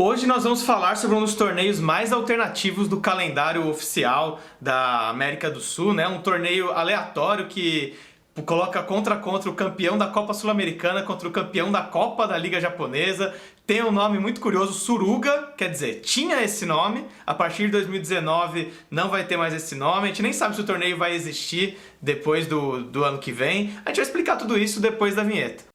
Hoje nós vamos falar sobre um dos torneios mais alternativos do calendário oficial da América do Sul, né? Um torneio aleatório que coloca contra o campeão da Copa Sul-Americana contra o campeão da Copa da Liga Japonesa. Tem um nome muito curioso, Suruga, quer dizer, tinha esse nome, a partir de 2019 não vai ter mais esse nome, a gente nem sabe se o torneio vai existir depois do ano que vem. A gente vai explicar tudo isso depois da vinheta.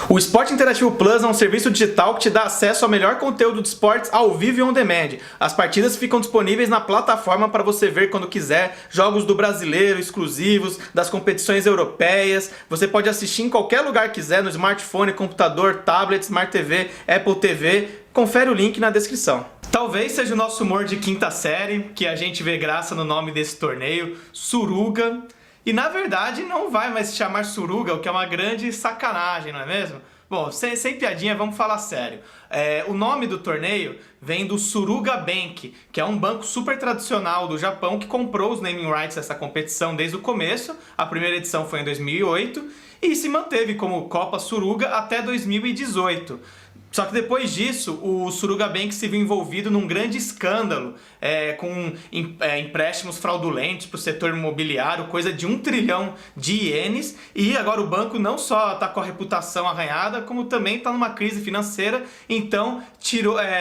O Esporte Interativo Plus é um serviço digital que te dá acesso ao melhor conteúdo de esportes ao vivo e on demand. As partidas ficam disponíveis na plataforma para você ver quando quiser, jogos do brasileiro exclusivos, das competições europeias. Você pode assistir em qualquer lugar que quiser, no smartphone, computador, tablet, Smart TV, Apple TV. Confere o link na descrição. Talvez seja o nosso humor de quinta série, que a gente vê graça no nome desse torneio, Suruga. E na verdade não vai mais se chamar Suruga, o que é uma grande sacanagem, não é mesmo? Bom, sem piadinha, vamos falar sério. O nome do torneio vem do Suruga Bank, que é um banco super tradicional do Japão que comprou os naming rights dessa competição desde o começo. A primeira edição foi em 2008 e se manteve como Copa Suruga até 2018. Só que depois disso, o Suruga Bank se viu envolvido num grande escândalo com empréstimos fraudulentos para o setor imobiliário, coisa de 1 trilhão de ienes, e agora o banco não só está com a reputação arranhada, como também está numa crise financeira, então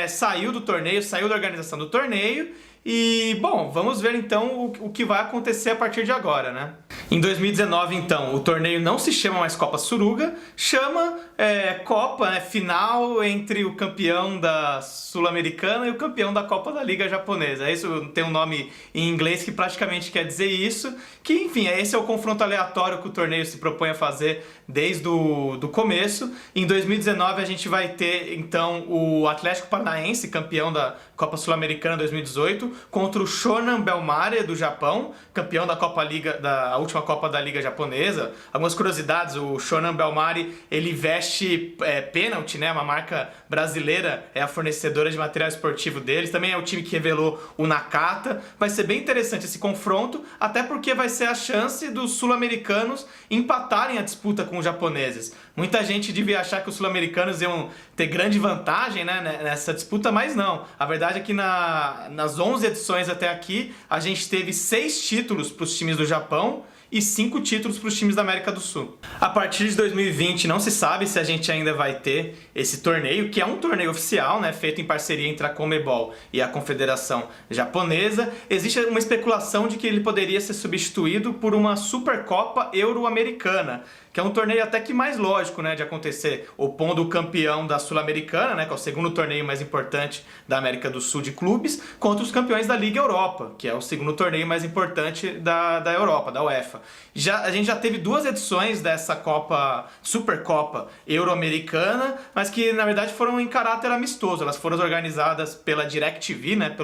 saiu do torneio, saiu da organização do torneio. E, bom, vamos ver então o que vai acontecer a partir de agora, né? Em 2019, então, o torneio não se chama mais Copa Suruga, chama Copa, né, final entre o campeão da Sul-Americana e o campeão da Copa da Liga Japonesa. Isso tem um nome em inglês que praticamente quer dizer isso, que, enfim, esse é o confronto aleatório que o torneio se propõe a fazer desde do começo. Em 2019 a gente vai ter, então, o Atlético Paranaense, campeão da Copa Sul-Americana 2018, contra o Shonan Bellmare do Japão, campeão da a última Copa da Liga Japonesa. Algumas curiosidades: o Shonan Bellmare, ele veste Pênalti, né? Uma marca brasileira, é a fornecedora de material esportivo deles. Também é o time que revelou o Nakata. Vai ser bem interessante esse confronto, até porque vai ser a chance dos sul-americanos empatarem a disputa com os japoneses. Muita gente devia achar que os sul-americanos iam ter grande vantagem, né, nessa disputa, mas não. A verdade é que nas 11 edições até aqui, a gente teve 6 títulos para os times do Japão e 5 títulos para os times da América do Sul. A partir de 2020 não se sabe se a gente ainda vai ter esse torneio, que é um torneio oficial, né, feito em parceria entre a Conmebol e a Confederação Japonesa. Existe uma especulação de que ele poderia ser substituído por uma Supercopa Euro-Americana, que é um torneio até que mais lógico, né, de acontecer, opondo o campeão da Sul-Americana, né, que é o segundo torneio mais importante da América do Sul de clubes, contra os campeões da Liga Europa, que é o segundo torneio mais importante da Europa, da UEFA. A gente já teve 2 edições dessa Supercopa Euro-Americana, mas que na verdade foram em caráter amistoso. Elas foram organizadas pela DirecTV, né,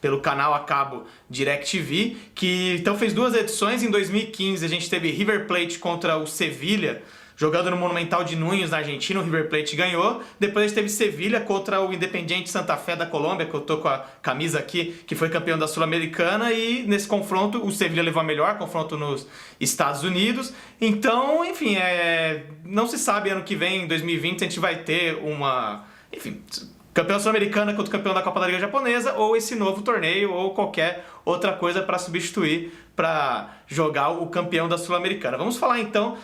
pelo canal a cabo DirecTV, que então fez 2 edições. Em 2015 a gente teve River Plate contra o Sevilha, jogando no Monumental de Núñez, na Argentina. O River Plate ganhou. Depois a gente teve Sevilha contra o Independiente Santa Fé da Colômbia, que eu tô com a camisa aqui, que foi campeão da Sul-Americana, e nesse confronto o Sevilha levou a melhor, confronto nos Estados Unidos. Então, enfim, não se sabe ano que vem, em 2020, a gente vai ter campeão sul-americana contra o campeão da Copa da Liga Japonesa, ou esse novo torneio, ou qualquer outra coisa para substituir, para jogar o campeão da Sul-Americana. Vamos falar então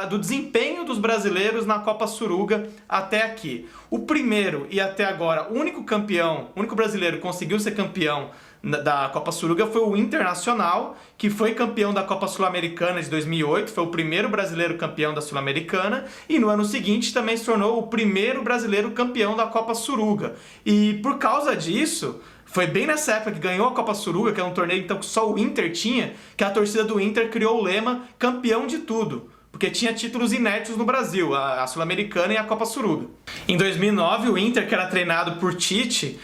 do desempenho dos brasileiros na Copa Suruga até aqui. O primeiro e até agora o único brasileiro que conseguiu ser campeão da Copa Suruga foi o Internacional, que foi campeão da Copa Sul-Americana de 2008, foi o primeiro brasileiro campeão da Sul-Americana, e no ano seguinte também se tornou o primeiro brasileiro campeão da Copa Suruga. E por causa disso, foi bem nessa época que ganhou a Copa Suruga, que é um torneio então que só o Inter tinha, que a torcida do Inter criou o lema campeão de tudo, porque tinha títulos inéditos no Brasil, a Sul-Americana e a Copa Suruga. Em 2009, o Inter, que era treinado por Tite,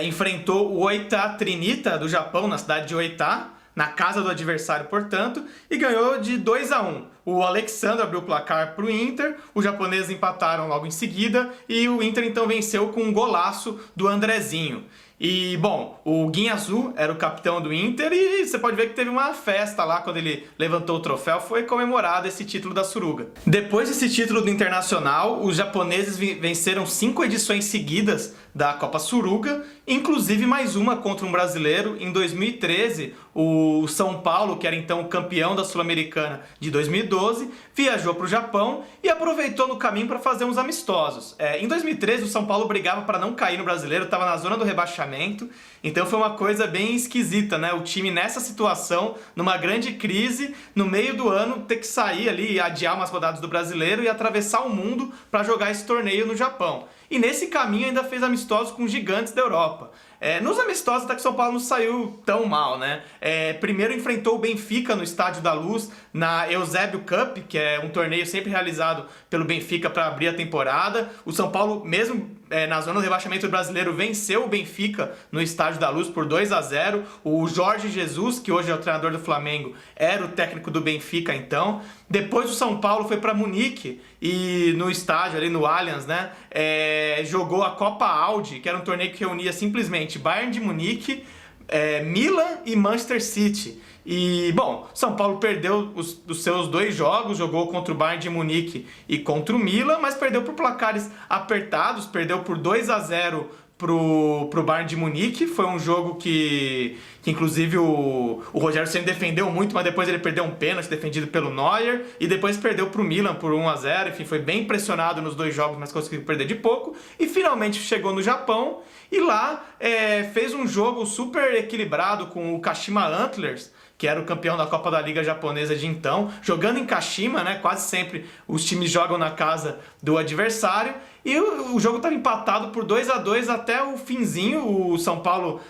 enfrentou o Oita Trinita do Japão, na cidade de Oita, na casa do adversário, portanto, e ganhou de 2-1. O Alexandre abriu o placar para o Inter, os japoneses empataram logo em seguida e o Inter então venceu com um golaço do Andrezinho. E, bom, o Guinhazu era o capitão do Inter e você pode ver que teve uma festa lá quando ele levantou o troféu, foi comemorado esse título da Suruga. Depois desse título do Internacional, os japoneses venceram 5 edições seguidas da Copa Suruga, inclusive mais uma contra um brasileiro. Em 2013, o São Paulo, que era então o campeão da Sul-Americana de 2012, viajou para o Japão e aproveitou no caminho para fazer uns amistosos. Em 2013, o São Paulo brigava para não cair no brasileiro, estava na zona do rebaixamento, então foi uma coisa bem esquisita, né? O time nessa situação, numa grande crise, no meio do ano, ter que sair ali, adiar umas rodadas do brasileiro e atravessar o mundo para jogar esse torneio no Japão. E nesse caminho ainda fez amistosos com gigantes da Europa. Nos amistosos até que São Paulo não saiu tão mal, né? Primeiro enfrentou o Benfica no Estádio da Luz, na Eusébio Cup, que é um torneio sempre realizado pelo Benfica para abrir a temporada. O São Paulo, mesmo na zona do rebaixamento brasileiro, venceu o Benfica no Estádio da Luz por 2-0. O Jorge Jesus, que hoje é o treinador do Flamengo, era o técnico do Benfica então. Depois o São Paulo foi para Munique e no estádio ali no Allianz, né, jogou a Copa Audi, que era um torneio que reunia simplesmente Bayern de Munique, Milan e Manchester City. E, bom, São Paulo perdeu os seus 2 jogos, jogou contra o Bayern de Munique e contra o Milan, mas perdeu por placares apertados, perdeu por 2-0 pro Bayern de Munique. Foi um jogo que inclusive o Rogério Ceni defendeu muito, mas depois ele perdeu um pênalti defendido pelo Neuer, e depois perdeu pro Milan por 1-0, enfim, foi bem pressionado nos 2 jogos, mas conseguiu perder de pouco, e finalmente chegou no Japão, e lá fez um jogo super equilibrado com o Kashima Antlers, que era o campeão da Copa da Liga Japonesa de então, jogando em Kashima, né? Quase sempre os times jogam na casa do adversário, e o jogo estava empatado por 2-2 até o finzinho. O São Paulo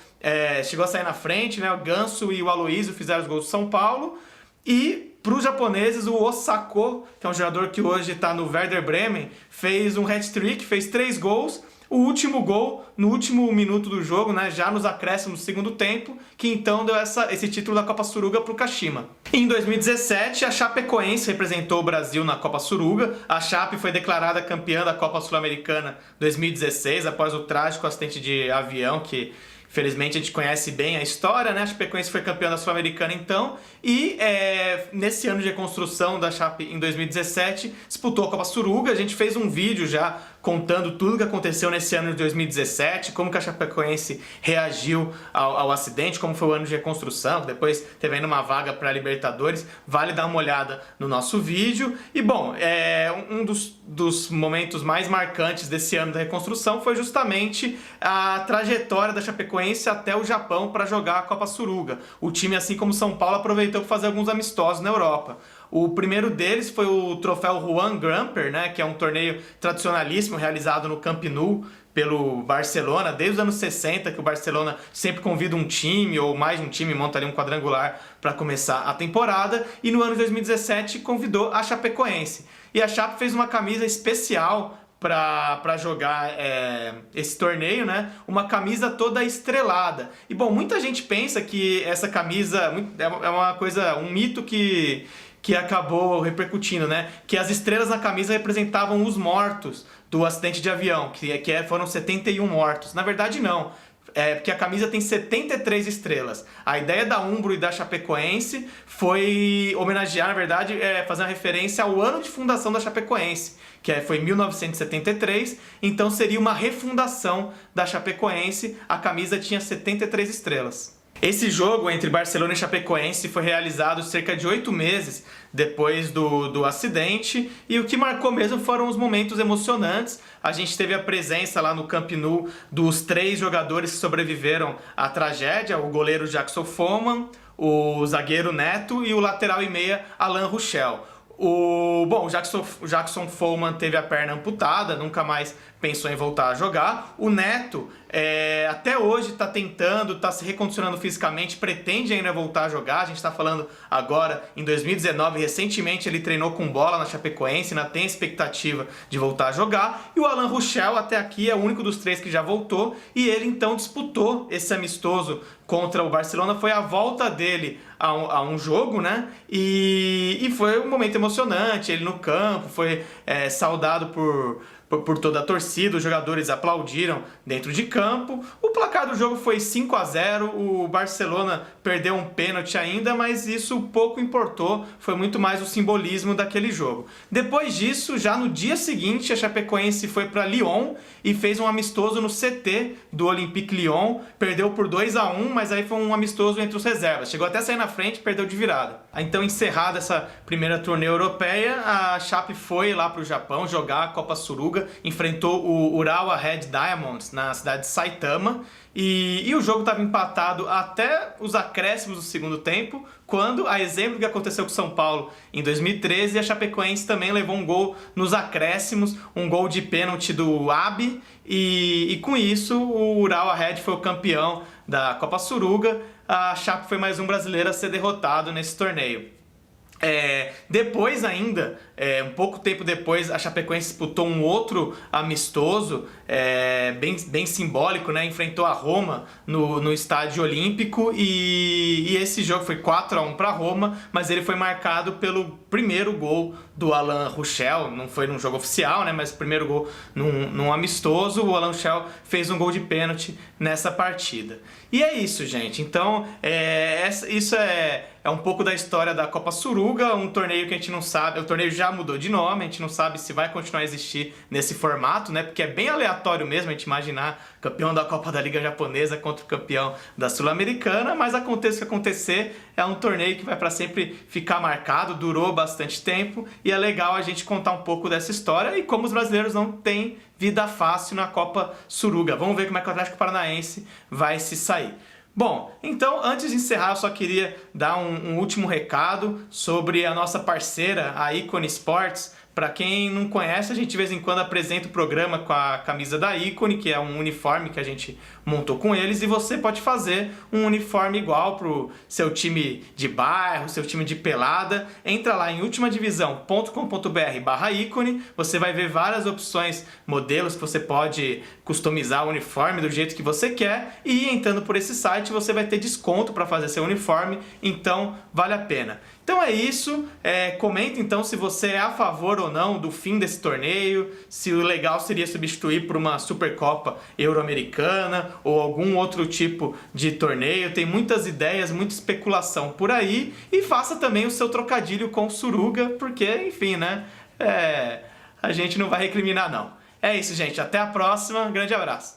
chegou a sair na frente, né? O Ganso e o Aloysio fizeram os gols do São Paulo, e para os japoneses, o Osako, que é um jogador que hoje está no Werder Bremen, fez um hat-trick, fez 3 gols. O último gol no último minuto do jogo, né, já nos acréscimos do segundo tempo, que então deu esse título da Copa Suruga para o Kashima. Em 2017, a Chapecoense representou o Brasil na Copa Suruga. A Chape foi declarada campeã da Copa Sul-Americana 2016, após o trágico acidente de avião que... Felizmente a gente conhece bem a história, né? A Chapecoense foi campeã da Sul-Americana então, e nesse ano de reconstrução da Chape em 2017, disputou a Copa Suruga. A gente fez um vídeo já contando tudo o que aconteceu nesse ano de 2017, como que a Chapecoense reagiu ao acidente, como foi o ano de reconstrução, depois teve ainda uma vaga para a Libertadores. Vale dar uma olhada no nosso vídeo. E bom, um dos momentos mais marcantes desse ano da reconstrução foi justamente a trajetória da Chapecoense até o Japão para jogar a Copa Suruga. O time, assim como São Paulo, aproveitou para fazer alguns amistosos na Europa. O primeiro deles foi o troféu Juan Gamper, né, que é um torneio tradicionalíssimo realizado no Camp Nou pelo Barcelona, desde os anos 60, que o Barcelona sempre convida um time ou mais de um time, monta ali um quadrangular para começar a temporada, e no ano de 2017 convidou a Chapecoense. E a Chape fez uma camisa especial para jogar esse torneio, né? Uma camisa toda estrelada. E bom, muita gente pensa que essa camisa é uma coisa, um mito que acabou repercutindo, né? Que as estrelas na camisa representavam os mortos do acidente de avião, foram 71 mortos. Na verdade, não. Porque a camisa tem 73 estrelas. A ideia da Umbro e da Chapecoense foi homenagear, na verdade, fazer uma referência ao ano de fundação da Chapecoense, que foi 1973, então seria uma refundação da Chapecoense. A camisa tinha 73 estrelas. Esse jogo entre Barcelona e Chapecoense foi realizado cerca de 8 meses depois do acidente, e o que marcou mesmo foram os momentos emocionantes. A gente teve a presença lá no Camp Nou dos 3 jogadores que sobreviveram à tragédia: o goleiro Jackson Follmann, o zagueiro Neto e o lateral e meia Alain Ruschel. O Jackson Follmann teve a perna amputada, nunca mais pensou em voltar a jogar. O Neto até hoje está tentando, está se recondicionando fisicamente, pretende ainda voltar a jogar. A gente está falando agora em 2019, recentemente ele treinou com bola na Chapecoense, ainda tem expectativa de voltar a jogar. E o Alain Ruschel até aqui é o único dos 3 que já voltou, e ele então disputou esse amistoso contra o Barcelona. Foi a volta dele a um jogo, né? E foi um momento emocionante, ele no campo, foi saudado por por toda a torcida, os jogadores aplaudiram dentro de campo. O placar do jogo foi 5-0, o Barcelona perdeu um pênalti ainda, mas isso pouco importou, foi muito mais o simbolismo daquele jogo. Depois disso, já no dia seguinte, a Chapecoense foi para Lyon e fez um amistoso no CT do Olympique Lyon, perdeu por 2-1, mas aí foi um amistoso entre os reservas, chegou até a sair na frente, perdeu de virada. Então, encerrada essa primeira turnê europeia, a Chape foi lá para o Japão jogar a Copa Suruga, enfrentou o Urawa Red Diamonds na cidade de Saitama, e o jogo estava empatado até os acréscimos do segundo tempo, quando, a exemplo do que aconteceu com o São Paulo em 2013, a Chapecoense também levou um gol nos acréscimos, um gol de pênalti do Abi, e com isso o Urawa Red foi o campeão da Copa Suruga. A Chape foi mais um brasileiro a ser derrotado nesse torneio. Depois ainda, um pouco tempo depois, a Chapecoense disputou um outro amistoso, bem simbólico, né? Enfrentou a Roma no Estádio Olímpico e esse jogo foi 4-1 para Roma, mas ele foi marcado pelo primeiro gol do Alain Rouchel. Não foi num jogo oficial, né? Mas o primeiro gol num amistoso. O Alain Rouchel fez um gol de pênalti nessa partida. E é isso, gente. Então, isso é um pouco da história da Copa Suruga, um torneio que a gente não sabe, o torneio já mudou de nome, a gente não sabe se vai continuar a existir nesse formato, né? Porque é bem aleatório mesmo a gente imaginar campeão da Copa da Liga Japonesa contra o campeão da Sul-Americana, mas aconteça o que acontecer, é um torneio que vai para sempre ficar marcado, durou bastante tempo e é legal a gente contar um pouco dessa história e como os brasileiros não têm vida fácil na Copa Suruga. Vamos ver como é que o Atlético Paranaense vai se sair. Bom, então antes de encerrar eu só queria dar um último recado sobre a nossa parceira, a Ícone Sports. Para quem não conhece, a gente de vez em quando apresenta o programa com a camisa da Ícone, que é um uniforme que a gente montou com eles, e você pode fazer um uniforme igual pro seu time de bairro, seu time de pelada. Entra lá em ultimadivisão.com.br/ícone, você vai ver várias opções, modelos que você pode customizar o uniforme do jeito que você quer, e entrando por esse site você vai ter desconto para fazer seu uniforme, então vale a pena. Então é isso, comenta então se você é a favor ou não do fim desse torneio, se o legal seria substituir por uma Supercopa Euro-Americana ou algum outro tipo de torneio. Tem muitas ideias, muita especulação por aí, e faça também o seu trocadilho com Suruga, porque enfim, né, a gente não vai recriminar não. É isso, gente, até a próxima, grande abraço!